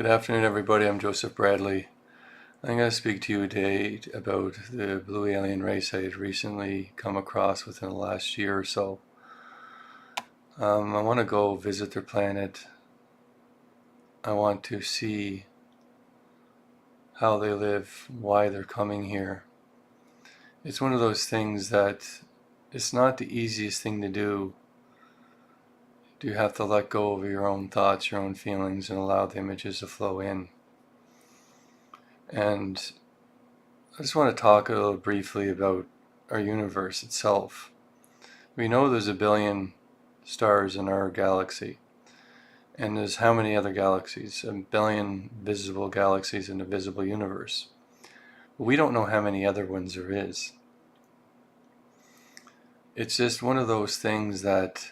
Good afternoon, everybody. I'm Joseph Bradley. I'm going to speak to you today about the blue alien race I had recently come across within the last year or so. I want to go visit their planet. I want to see how they live, why they're coming here. It's one of those things that it's not the easiest thing to do. You have to let go of your own thoughts, your own feelings, and allow the images to flow in. And I just want to talk a little briefly about our universe itself. We know there's a billion stars in our galaxy, and there's how many other galaxies? A billion visible galaxies in the visible universe. But we don't know how many other ones there is. It's just one of those things that,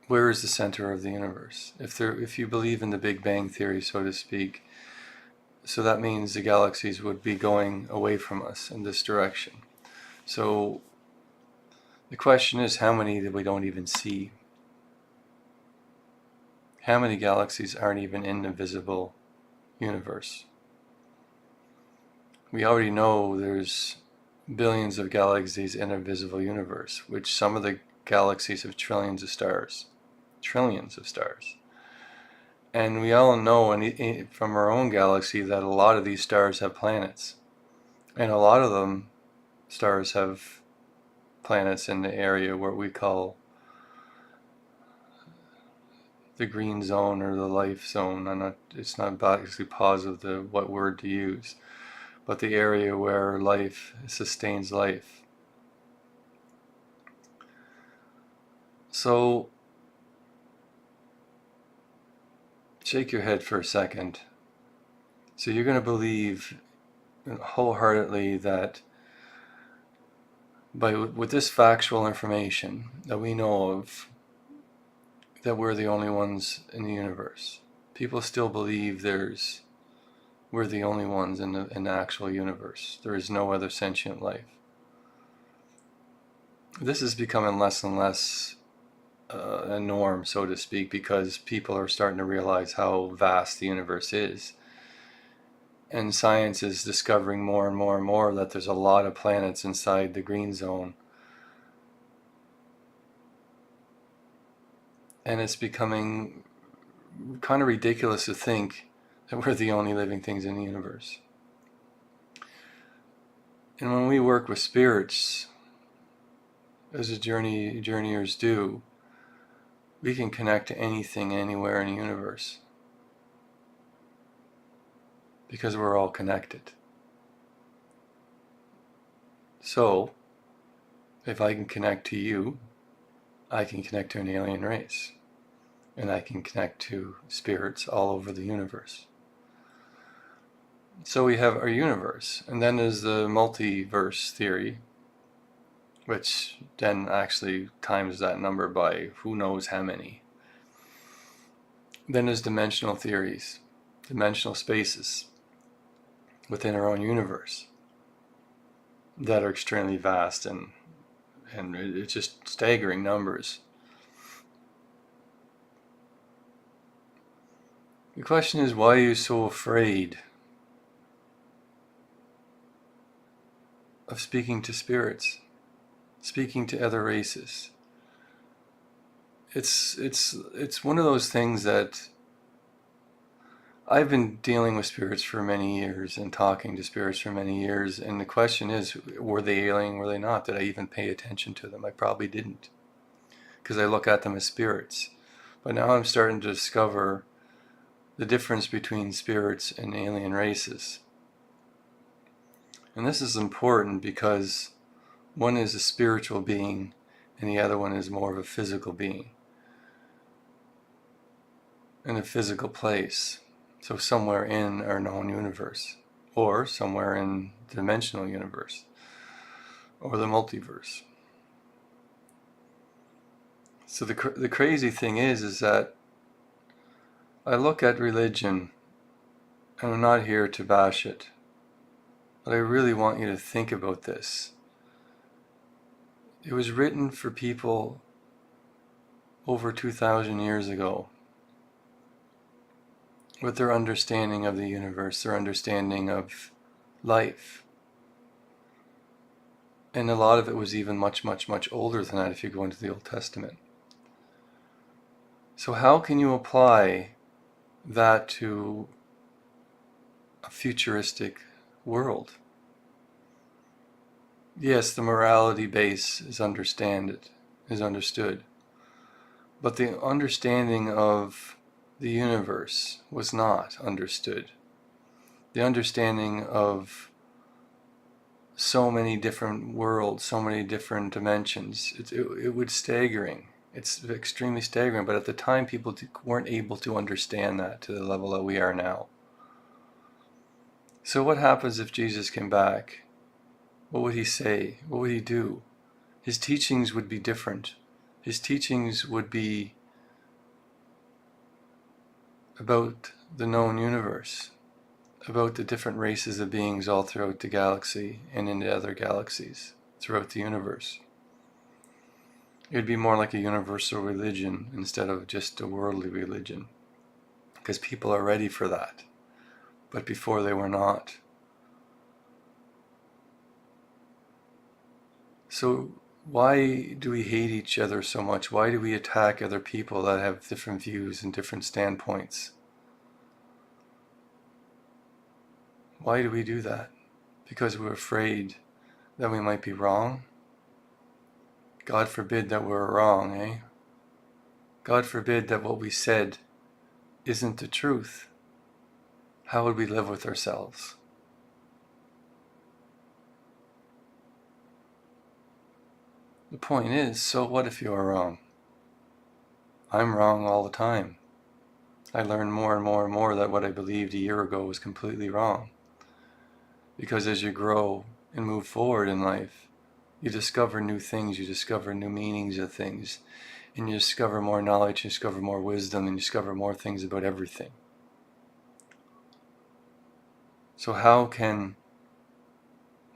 where is the center of the universe? If you believe in the Big Bang Theory, so to speak, so that means the galaxies would be going away from us in this direction. So the question is, how many that we don't even see? How many galaxies aren't even in the visible universe? We already know there's billions of galaxies in a visible universe, which some of the galaxies have trillions of stars. Trillions of stars. And we all know from our own galaxy that a lot of these stars have planets. And a lot of them, stars have planets in the area where we call the green zone or the life zone. It's not actually positive what word to use, but the area where life sustains life. So shake your head for a second. So you're going to believe wholeheartedly that with this factual information that we know of, that we're the only ones in the universe. People still believe we're the only ones in the actual universe. There is no other sentient life. This is becoming less and less a norm, so to speak, because people are starting to realize how vast the universe is. And science is discovering more and more and more that there's a lot of planets inside the green zone. And it's becoming kind of ridiculous to think that we're the only living things in the universe. And when we work with spirits, as journeyers do, we can connect to anything, anywhere in the universe. Because we're all connected. So, if I can connect to you, I can connect to an alien race. And I can connect to spirits all over the universe. So we have our universe, and then there's the multiverse theory, which then actually times that number by who knows how many. Then there's dimensional theories, dimensional spaces within our own universe that are extremely vast, and it's just staggering numbers. The question is, why are you so afraid of speaking to spirits, speaking to other races? It's one of those things that I've been dealing with spirits for many years and talking to spirits for many years, and the question is, were they alien, were they not? Did I even pay attention to them? I probably didn't, because I look at them as spirits. But now I'm starting to discover the difference between spirits and alien races. And this is important because one is a spiritual being and the other one is more of a physical being in a physical place. So somewhere in our known universe, or somewhere in the dimensional universe, or the multiverse. So the crazy thing is that I look at religion, and I'm not here to bash it, but I really want you to think about this. It was written for people over 2,000 years ago. with their understanding of the universe, their understanding of life. And a lot of it was even much, much, much older than that if you go into the Old Testament. So how can you apply that to a futuristic world? Yes, the morality base is understood. But the understanding of the universe was not understood. The understanding of so many different worlds, so many different dimensions, it was staggering. It's extremely staggering, but at the time people weren't able to understand that to the level that we are now. So what happens if Jesus came back? What would he say? What would he do? His teachings would be different. His teachings would be about the known universe, about the different races of beings all throughout the galaxy and in the other galaxies throughout the universe. It would be more like a universal religion instead of just a worldly religion, because people are ready for that, but before they were not. So why do we hate each other so much? Why do we attack other people that have different views and different standpoints? Why do we do that? Because we're afraid that we might be wrong? God forbid that we're wrong, eh? God forbid that what we said isn't the truth. How would we live with ourselves? The point is, so what if you are wrong? I'm wrong all the time. I learn more and more and more that what I believed a year ago was completely wrong. Because as you grow and move forward in life, you discover new things, you discover new meanings of things, and you discover more knowledge, you discover more wisdom, and you discover more things about everything. So how can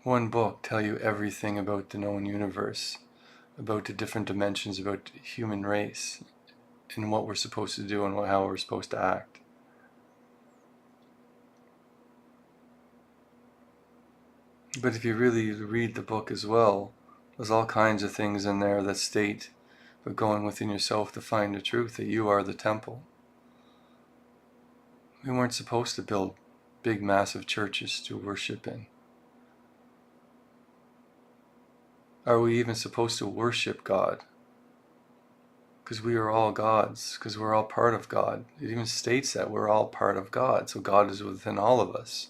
one book tell you everything about the known universe, about the different dimensions, about the human race, and what we're supposed to do and how we're supposed to act? But if you really read the book as well, there's all kinds of things in there that state but going within yourself to find the truth, that you are the temple. We weren't supposed to build big massive churches to worship in. Are we even supposed to worship God? Because we are all gods, because we're all part of God. It even states that we're all part of God, so God is within all of us.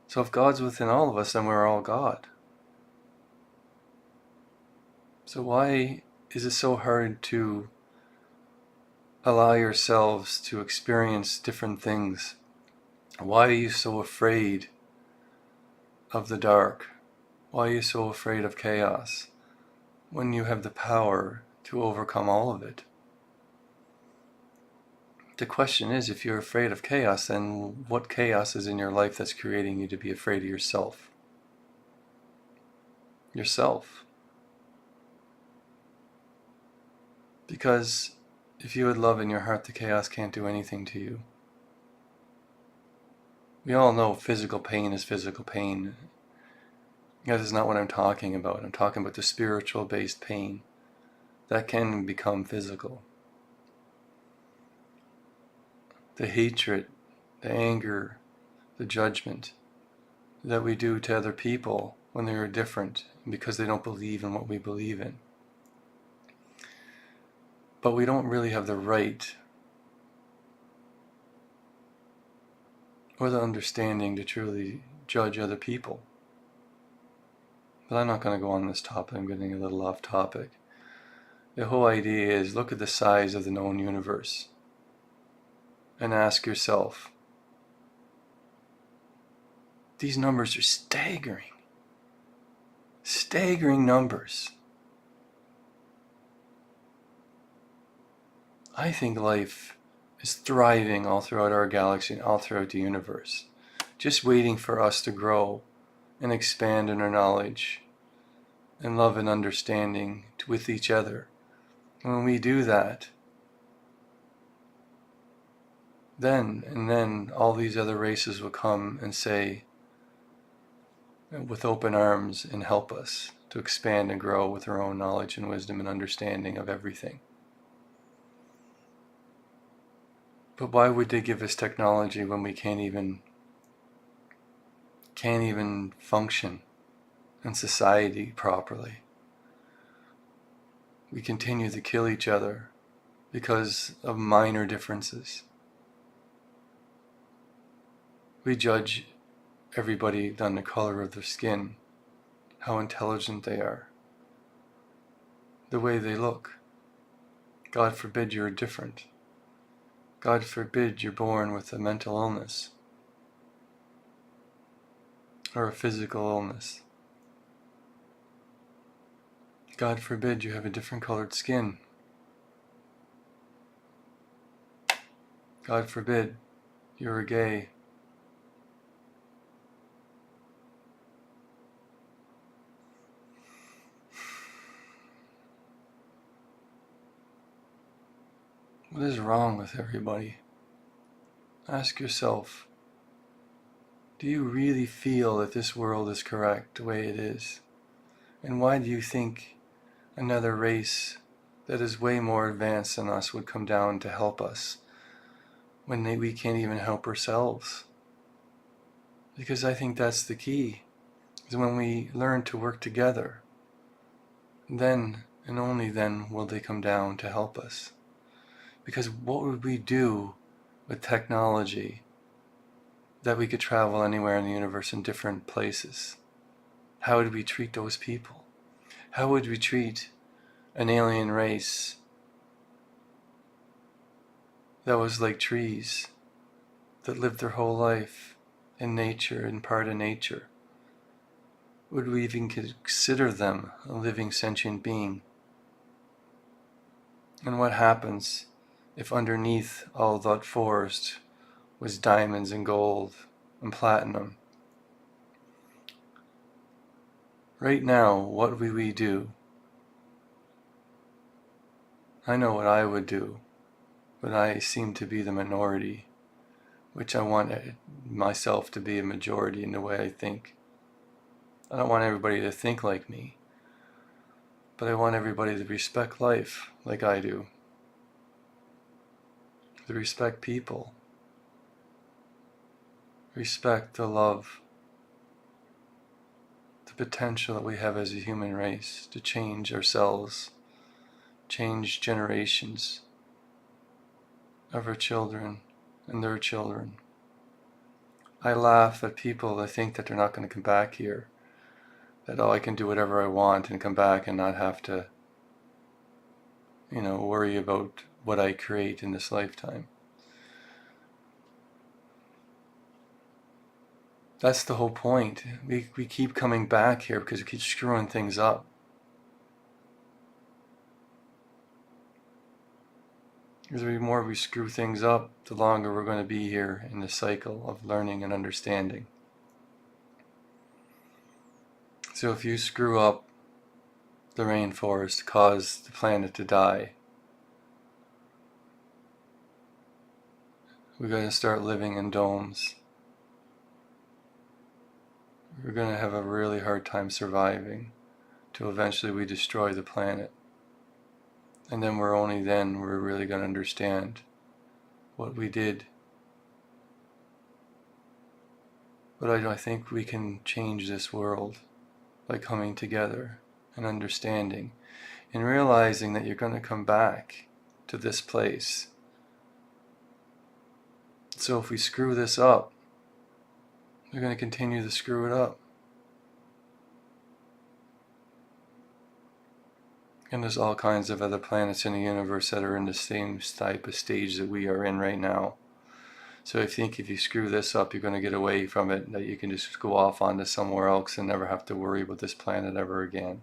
So if God's within all of us, then we're all God. So why is it so hard to allow yourselves to experience different things? Why are you so afraid of the dark? Why are you so afraid of chaos when you have the power to overcome all of it? The question is, if you're afraid of chaos, then what chaos is in your life that's creating you to be afraid of yourself? Yourself. Because if you had love in your heart, the chaos can't do anything to you. We all know physical pain is physical pain. That is not what I'm talking about. I'm talking about the spiritual-based pain that can become physical. The hatred, the anger, the judgment that we do to other people when they are different because they don't believe in what we believe in. But we don't really have the right or the understanding to truly judge other people. But I'm not going to go on this topic. I'm getting a little off topic. The whole idea is, look at the size of the known universe and ask yourself, these numbers are staggering. Staggering numbers. I think life is thriving all throughout our galaxy and all throughout the universe, just waiting for us to grow and expand in our knowledge and love and understanding with each other. And when we do that, then all these other races will come and say, with open arms, and help us to expand and grow with our own knowledge and wisdom and understanding of everything. But why would they give us technology when we can't even function in society properly? We continue to kill each other because of minor differences. We judge everybody on the color of their skin, how intelligent they are, the way they look. God forbid you're different. God forbid you're born with a mental illness or a physical illness. God forbid you have a different colored skin. God forbid you're a gay. What is wrong with everybody? Ask yourself, do you really feel that this world is correct the way it is? And why do you think another race that is way more advanced than us would come down to help us when we can't even help ourselves? Because I think that's the key, is when we learn to work together, then and only then will they come down to help us. Because what would we do with technology that we could travel anywhere in the universe in different places? How would we treat those people? How would we treat an alien race that was like trees, that lived their whole life in nature and part of nature? Would we even consider them a living sentient being? And what happens if underneath all that forest was diamonds and gold and platinum? Right now, what would we do? I know what I would do, but I seem to be the minority, which I want myself to be a majority in the way I think. I don't want everybody to think like me, but I want everybody to respect life like I do, to respect people, respect the love, the potential that we have as a human race to change ourselves, change generations of our children and their children. I laugh at people that think that they're not going to come back here, that I can do whatever I want and come back and not have to, worry about what I create in this lifetime. That's the whole point. We keep coming back here because we keep screwing things up. Because the more we screw things up, the longer we're going to be here in the cycle of learning and understanding. So if you screw up the rainforest, cause the planet to die, we're going to start living in domes. We're going to have a really hard time surviving till eventually we destroy the planet. And then we're really going to understand what we did. But I think we can change this world by coming together and understanding and realizing that you're going to come back to this place. So if we screw this up, we're going to continue to screw it up. And there's all kinds of other planets in the universe that are in the same type of stage that we are in right now. So I think if you screw this up, you're going to get away from it, that you can just go off onto somewhere else and never have to worry about this planet ever again.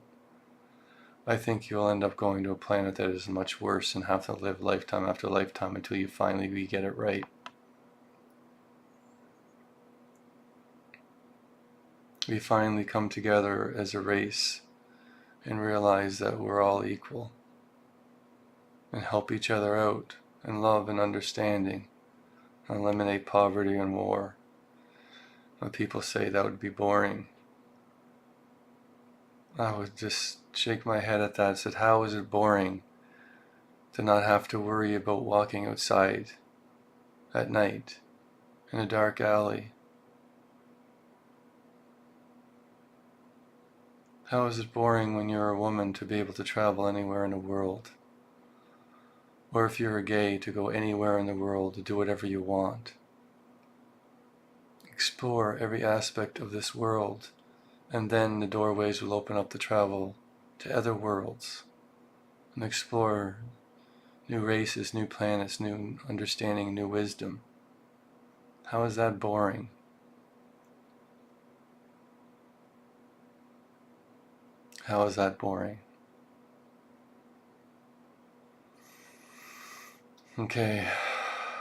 I think you'll end up going to a planet that is much worse and have to live lifetime after lifetime until you finally get it right. We finally come together as a race and realize that we're all equal and help each other out in love and understanding eliminate poverty and war. When people say that would be boring, I would just shake my head at that and said, how is it boring to not have to worry about walking outside at night in a dark alley? How is it boring when you're a woman to be able to travel anywhere in the world? Or if you're a gay, to go anywhere in the world, to do whatever you want. Explore every aspect of this world, and then the doorways will open up to travel to other worlds and explore new races, new planets, new understanding, new wisdom. How is that boring? How is that boring? Okay,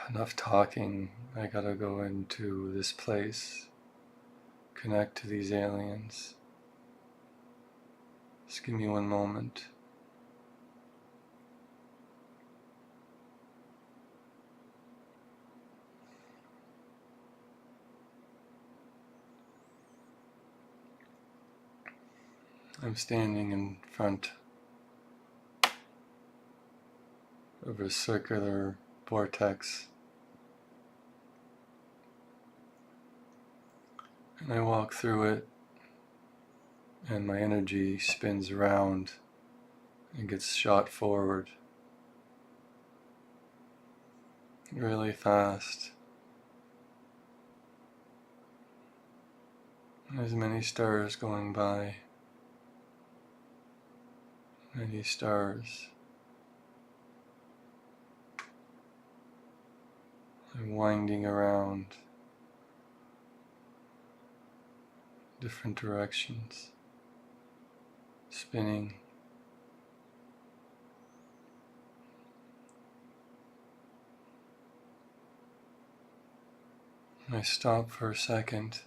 enough talking. I gotta go into this place, connect to these aliens. Just give me one moment. I'm standing in front of a circular vortex, and I walk through it, and my energy spins around and gets shot forward really fast. There's many stars going by, many stars. I'm winding around different directions, spinning. I stop for a second,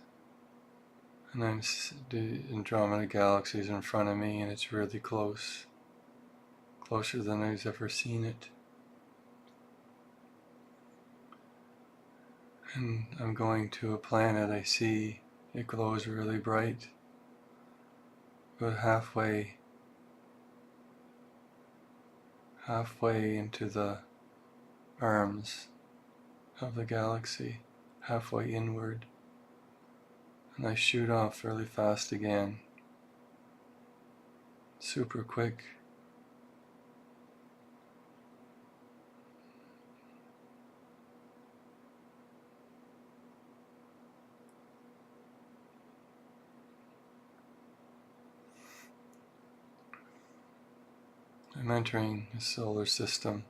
and then the Andromeda galaxy is in front of me, and it's really close, closer than I've ever seen it. And I'm going to a planet I see, it glows really bright, about halfway into the arms of the galaxy, halfway inward, and I shoot off really fast again, super quick. I'm entering the solar system.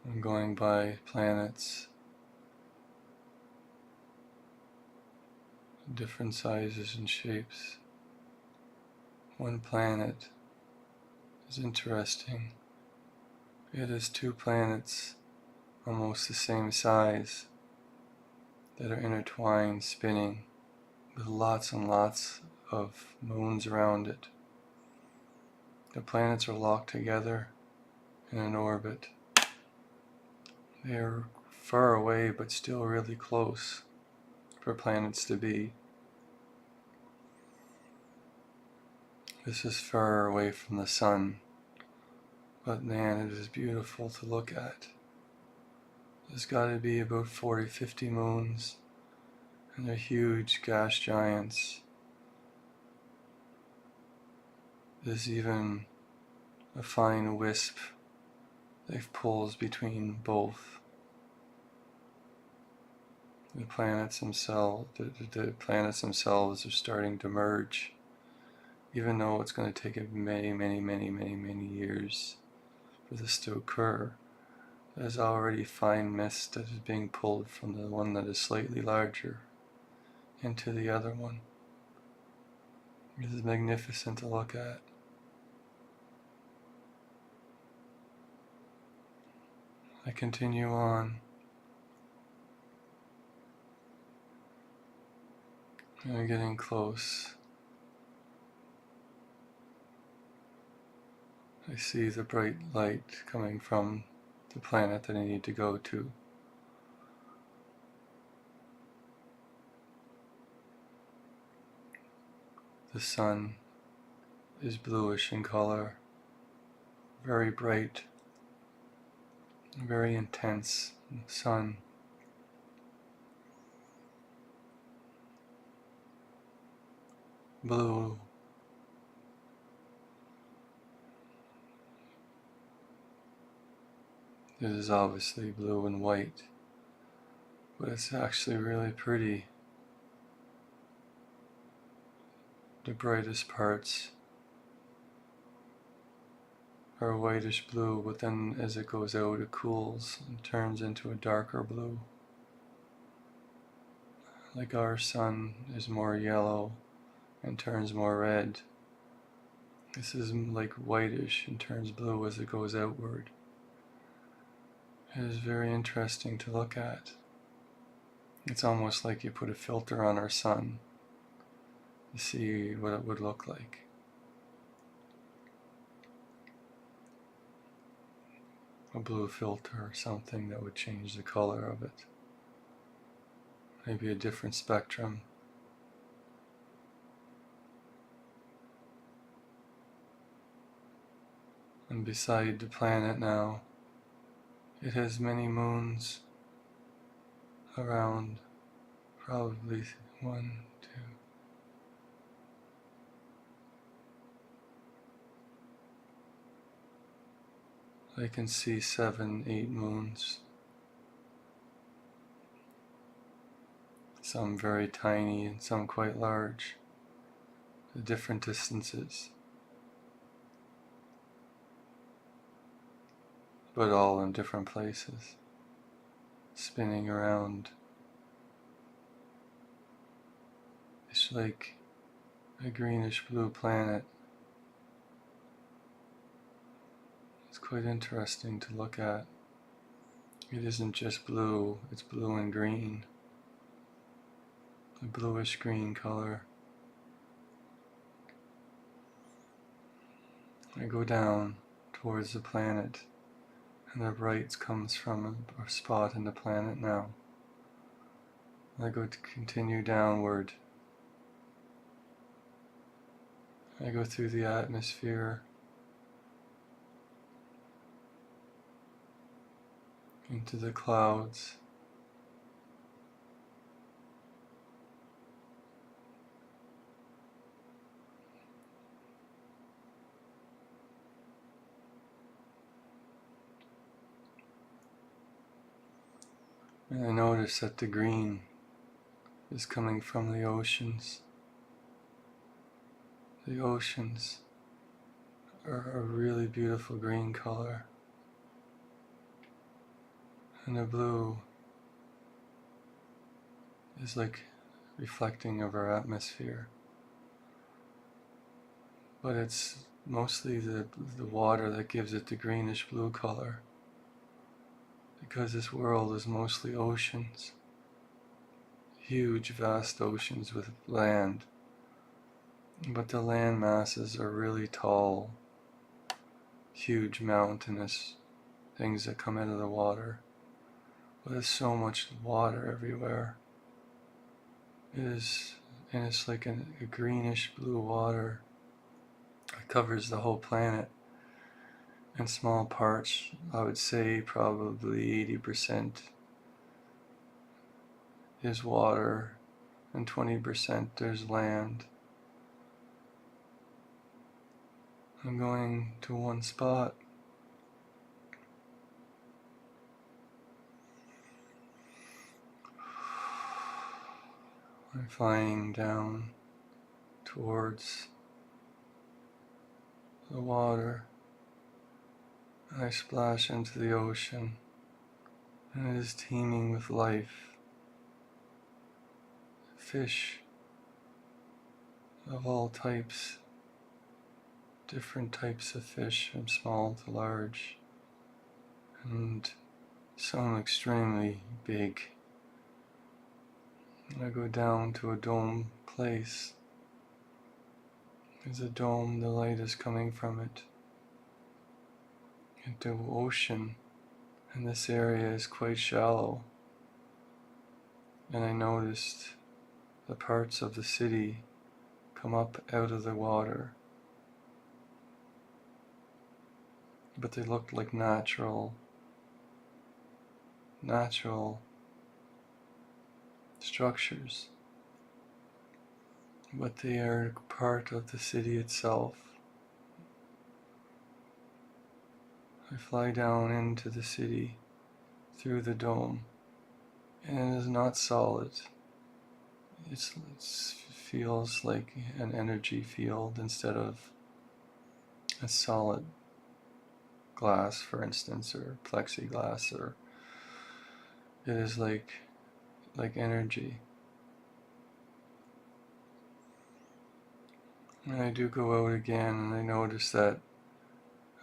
I'm going by planets, different sizes and shapes. One planet is interesting. It is two planets almost the same size that are intertwined, spinning, with lots and lots of moons around it. The planets are locked together in an orbit. They are far away but still really close for planets to be. This is far away from the sun, but man, it is beautiful to look at. There's got to be about 40, 50 moons, and they're huge gas giants. There's even a fine wisp that pulls between both. The planets themselves are starting to merge, even though it's going to take many years for this to occur. There's already fine mist that is being pulled from the one that is slightly larger into the other one. It is magnificent to look at. I continue on. I'm getting close. I see the bright light coming from the planet that I need to go to. The sun is bluish in color, very bright, very intense sun. Blue. It is obviously blue and white, but it's actually really pretty. The brightest parts are whitish blue, but then as it goes out it cools and turns into a darker blue. Like our sun is more yellow and turns more red. This is like whitish and turns blue as it goes outward. It is very interesting to look at. It's almost like you put a filter on our sun to see what it would look like. A blue filter or something that would change the color of it. Maybe a different spectrum. And beside the planet now, it has many moons around, probably 1, 2. I can see 7, 8 moons. Some very tiny and some quite large, at different distances, but all in different places, spinning around. It's like a greenish blue planet. It's quite interesting to look at. It isn't just blue, it's blue and green. A bluish green color. I go down towards the planet, and the bright comes from a spot in the planet now. I go to continue downward. I go through the atmosphere into the clouds. And I notice that the green is coming from the oceans. The oceans are a really beautiful green color. And the blue is like reflecting of our atmosphere. But it's mostly the water that gives it the greenish blue color. Because this world is mostly oceans. Huge, vast oceans with land. But the land masses are really tall, huge mountainous things that come out of the water. But there's so much water everywhere. And it's like a greenish blue water. It covers the whole planet. In small parts, I would say probably 80% is water and 20% there's land. I'm going to one spot. I'm flying down towards the water. I splash into the ocean, and it is teeming with life. Fish of all types, different types of fish from small to large, and some extremely big. I go down to a dome place. There's a dome, the light is coming from it into ocean, and this area is quite shallow. And I noticed the parts of the city come up out of the water, but they looked like natural structures, but they are part of the city itself. I fly down into the city through the dome, and it is not solid. It feels like an energy field instead of a solid glass, for instance, or plexiglass, or it is like energy. And I do go out again, and I notice that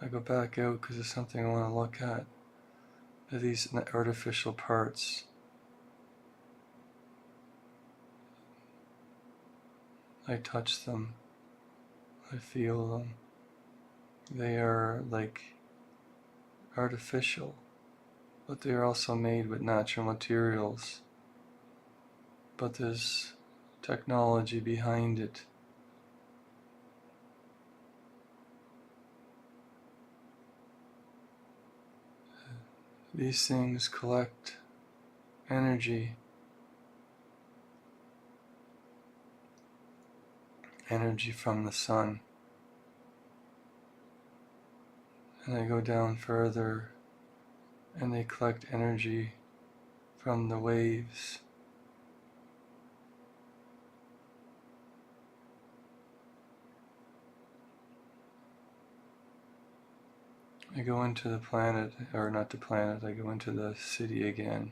I go back out because there's something I want to look at. These artificial parts. I touch them. I feel them. They are like artificial, but they are also made with natural materials. But there's technology behind it. These things collect energy from the sun. And they go down further, and they collect energy from the waves. I go into the planet, or not the planet, I go into the city again.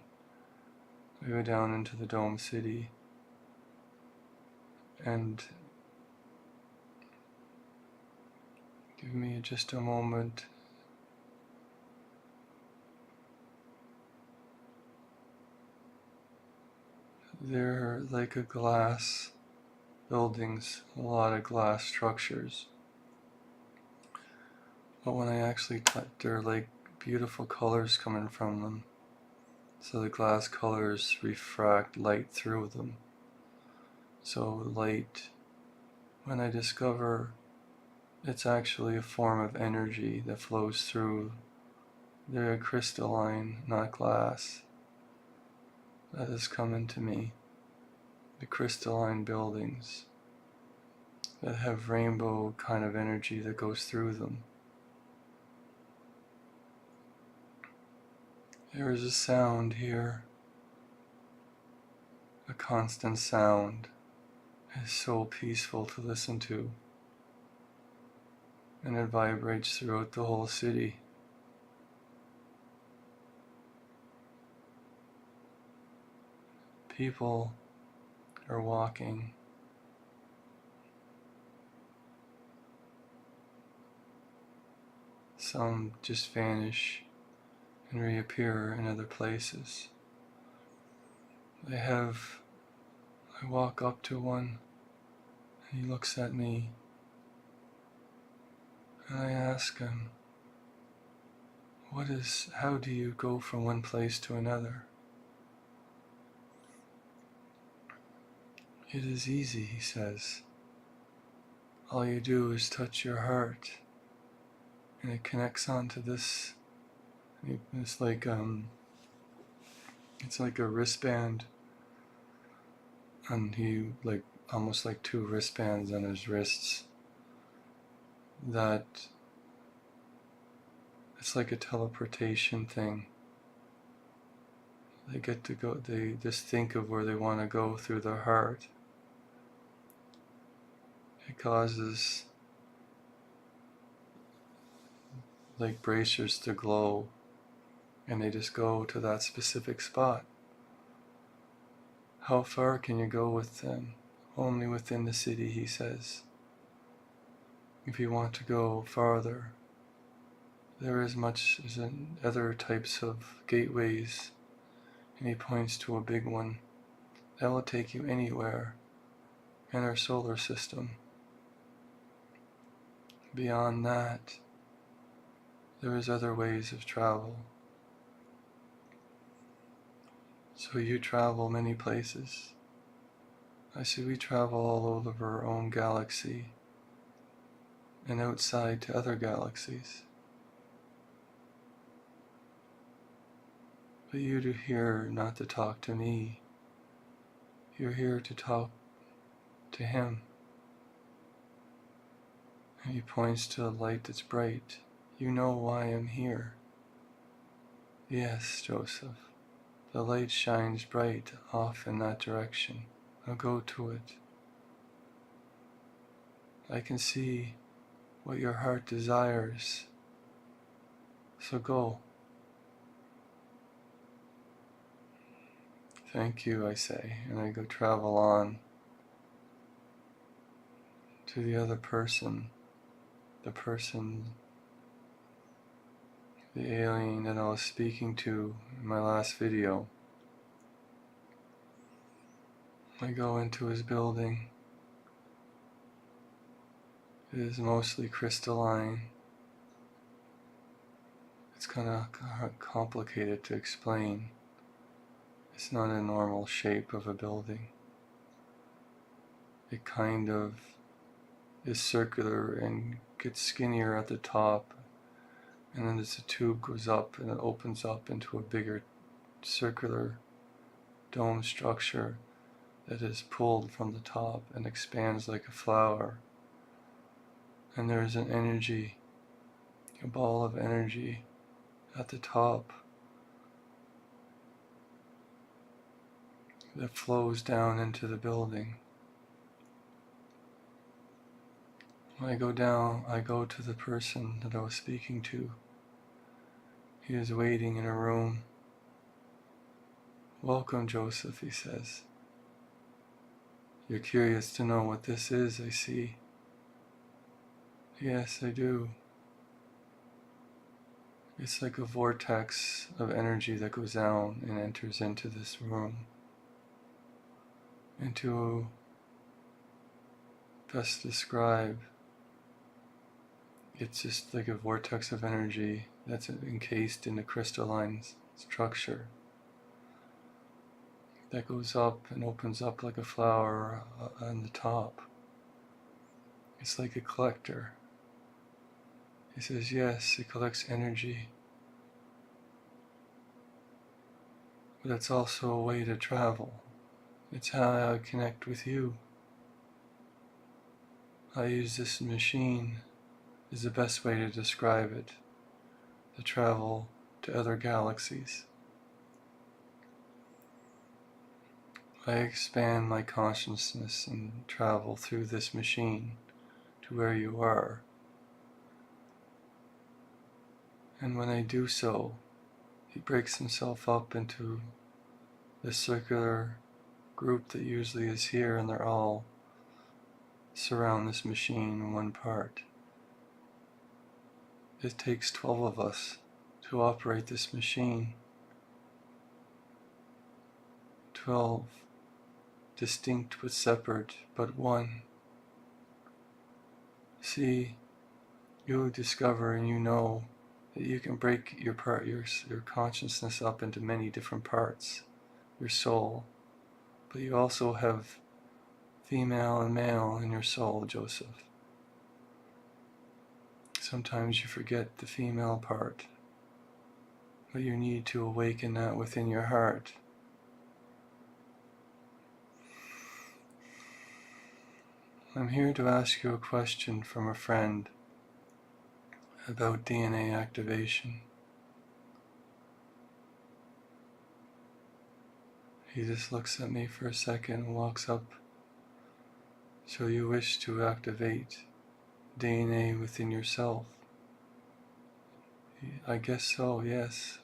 I go down into the dome city, and give me just a moment. They're like a glass buildings, a lot of glass structures. But when I actually touch, they're like beautiful colors coming from them. So the glass colors refract light through them. So light, when I discover it's actually a form of energy that flows through, they're crystalline, not glass. That has come into me. The crystalline buildings that have rainbow kind of energy that goes through them. There is a sound here, a constant sound. It's so peaceful to listen to, and it vibrates throughout the whole city. People are walking. Some just vanish and reappear in other places. I walk up to one, and he looks at me, and I ask him, how do you go from one place to another? It is easy, he says. All you do is touch your heart, and it connects onto this. It's like a wristband, and he almost like two wristbands on his wrists. That it's like a teleportation thing. They get to go. They just think of where they want to go through their heart. It causes like bracers to glow, and they just go to that specific spot. How far can you go with them? Only within the city, he says. If you want to go farther, there is other types of gateways, and he points to a big one that will take you anywhere. and our solar system. Beyond that, there is other ways of travel. So you travel many places. I see we travel all over our own galaxy and outside to other galaxies. But you're here not to talk to me. You're here to talk to him. And he points to a light that's bright. You know why I'm here. Yes, Joseph. The light shines bright off in that direction. Now go to it. I can see what your heart desires. So go. Thank you, I say, and I go travel on to the other person, the alien that I was speaking to in my last video. I go into his building. It is mostly crystalline. It's kind of complicated to explain. It's not a normal shape of a building. It kind of is circular and gets skinnier at the top, and then as the tube goes up and it opens up into a bigger circular dome structure that is pulled from the top and expands like a flower. And there is an energy, a ball of energy at the top that flows down into the building. When I go down, I go to the person that I was speaking to. He is waiting in a room. Welcome, Joseph, he says. You're curious to know what this is, I see. Yes, I do. It's like a vortex of energy that goes down and enters into this room. Best describe, it's just like a vortex of energy that's encased in a crystalline structure that goes up and opens up like a flower on the top. It's like a collector. He says, yes, it collects energy, but it's also a way to travel. It's how I connect with you. I use this machine, is the best way to describe it, to travel to other galaxies. I expand my consciousness and travel through this machine to where you are. And when I do so, he breaks himself up into this circular group that usually is here, and they're all surround this machine in one part. It takes 12 of us to operate this machine. 12 distinct but separate, but one. See, you discover and you know that you can break your consciousness up into many different parts, your soul, but you also have female and male in your soul, Joseph. Sometimes you forget the female part, but you need to awaken that within your heart. I'm here to ask you a question from a friend about DNA activation. He just looks at me for a second and walks up. So you wish to activate DNA within yourself? I guess so, yes.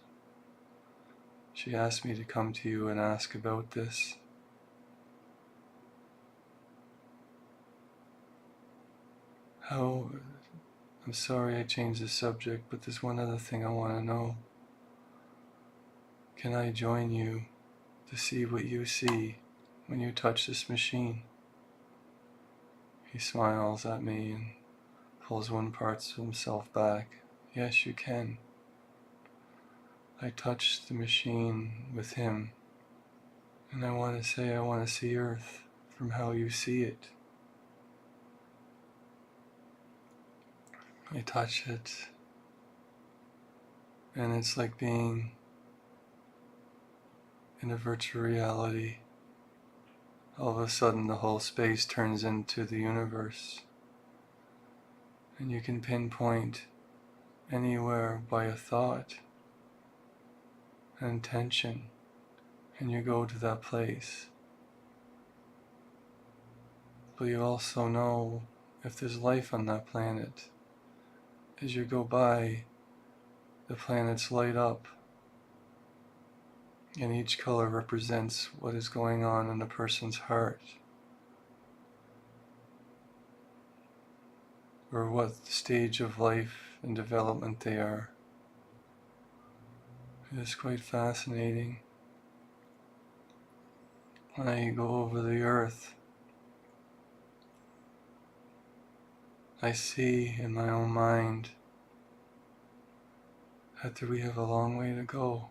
She asked me to come to you and ask about this. I'm sorry I changed the subject, but there's one other thing I want to know. Can I join you to see what you see when you touch this machine? He smiles at me and pulls one part of himself back. Yes, you can. I touch the machine with him, and I want to say I want to see Earth from how you see it. I touch it, and it's like being in a virtual reality. All of a sudden the whole space turns into the universe, and you can pinpoint anywhere by a thought, an intention, and you go to that place. But you also know if there's life on that planet. As you go by, the planets light up, and each color represents what is going on in a person's heart, or what stage of life and development they are. It is quite fascinating. When I go over the earth, I see in my own mind that we have a long way to go.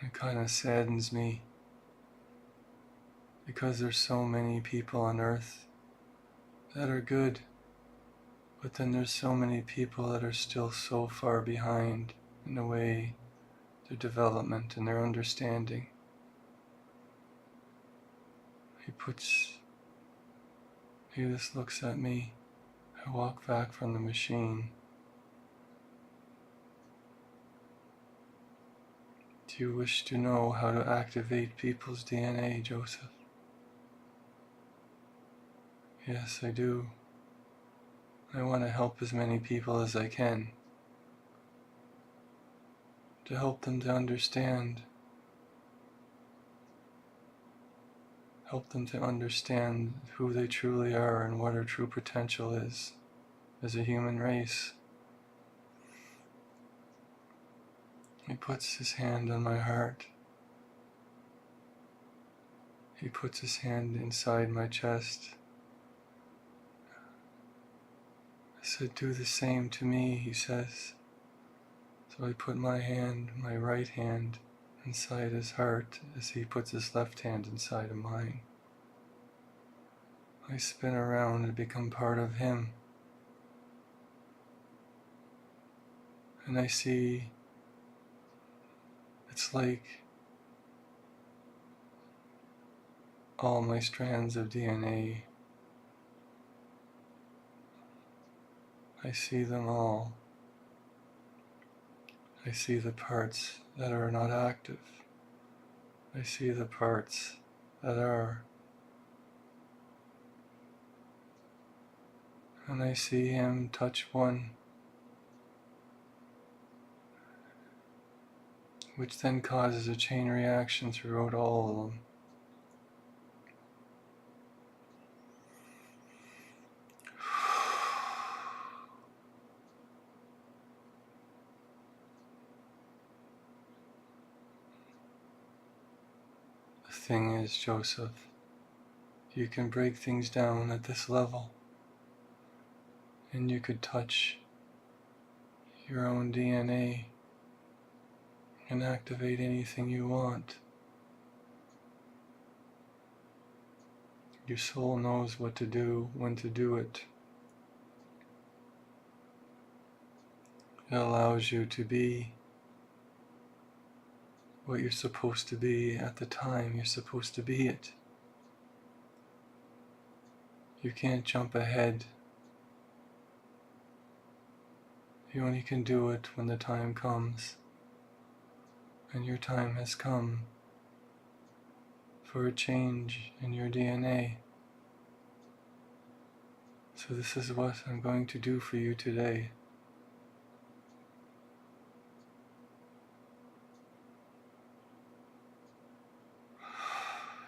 It kind of saddens me because there's so many people on earth that are good, but then there's so many people that are still so far behind in the way their development and their understanding. He just looks at me. I walk back from the machine. Do you wish to know how to activate people's DNA, Joseph? Yes, I do. I want to help as many people as I can. To help them to understand. Help them to understand who they truly are and what our true potential is as a human race. He puts his hand on my heart. He puts his hand inside my chest. I said, do the same to me, he says. So I put my right hand, inside his heart as he puts his left hand inside of mine. I spin around and become part of him. And I see it's like all my strands of DNA. I see them all. I see the parts that are not active. I see the parts that are. And I see him touch one, which then causes a chain reaction throughout all of them. The thing is, Joseph, you can break things down at this level, and you could touch your own DNA and activate anything you want. Your soul knows what to do, when to do it. It allows you to be what you're supposed to be at the time you're supposed to be it. You can't jump ahead. You only can do it when the time comes. And your time has come for a change in your DNA. So this is what I'm going to do for you today.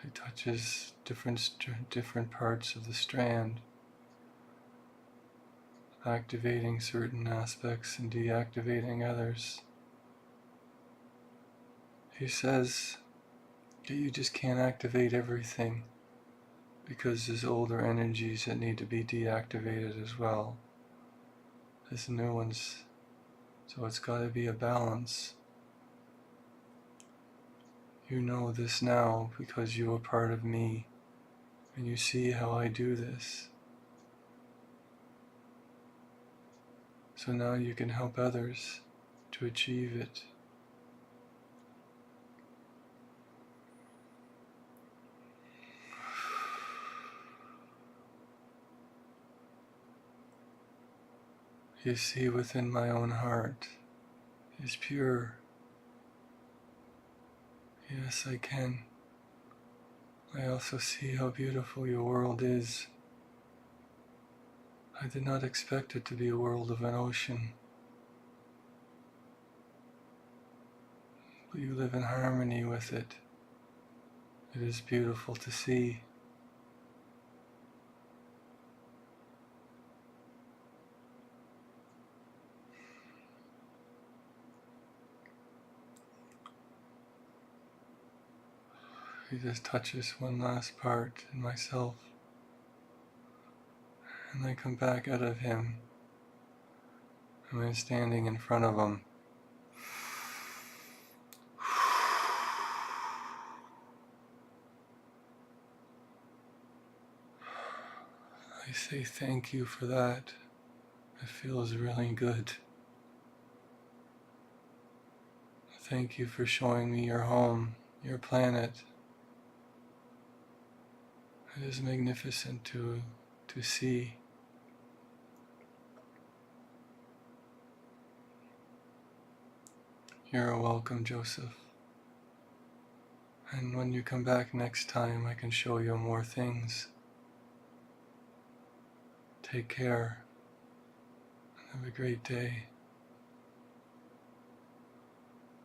It touches different parts of the strand, activating certain aspects and deactivating others. He says that you just can't activate everything, because there's older energies that need to be deactivated as well as new ones. So it's got to be a balance. You know this now because you are part of me, and you see how I do this. So now you can help others to achieve it. You see within my own heart is pure. Yes, I can. I also see how beautiful your world is. I did not expect it to be a world of an ocean. But you live in harmony with it. It is beautiful to see. He just touches one last part in myself, and I come back out of him, and I'm standing in front of him. I say thank you for that. It feels really good. Thank you for showing me your home, your planet. It is magnificent to see. You're welcome, Joseph. And when you come back next time, I can show you more things. Take care. Have a great day.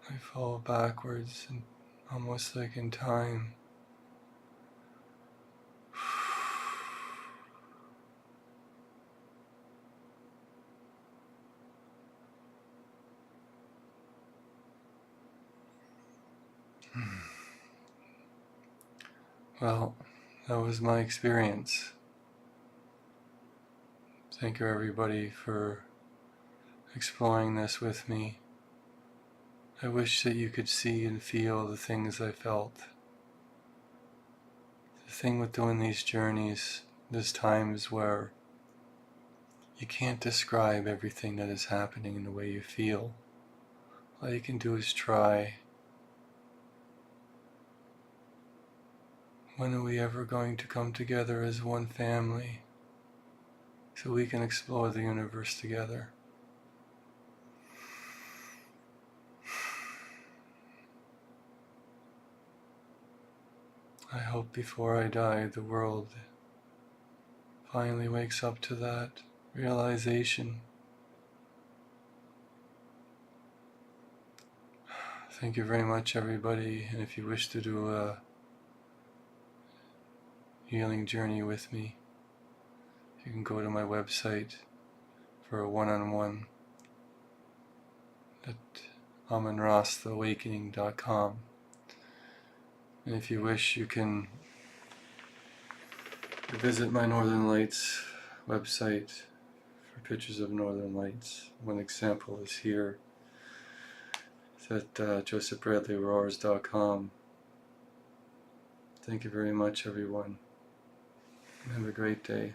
I fall backwards and almost like in time. Well, that was my experience. Thank you everybody for exploring this with me. I wish that you could see and feel the things I felt. The thing with doing these journeys, there's times where you can't describe everything that is happening in the way you feel. All you can do is try. When are we ever going to come together as one family so we can explore the universe together? I hope before I die the world finally wakes up to that realization. Thank you very much everybody, and if you wish to do a healing journey with me, you can go to my website for a one-on-one at amonrosstheawakening.com. And if you wish, you can visit my Northern Lights website for pictures of Northern Lights. One example is here. It's at josephbradleyroars.com. Thank you very much, everyone. Have a great day.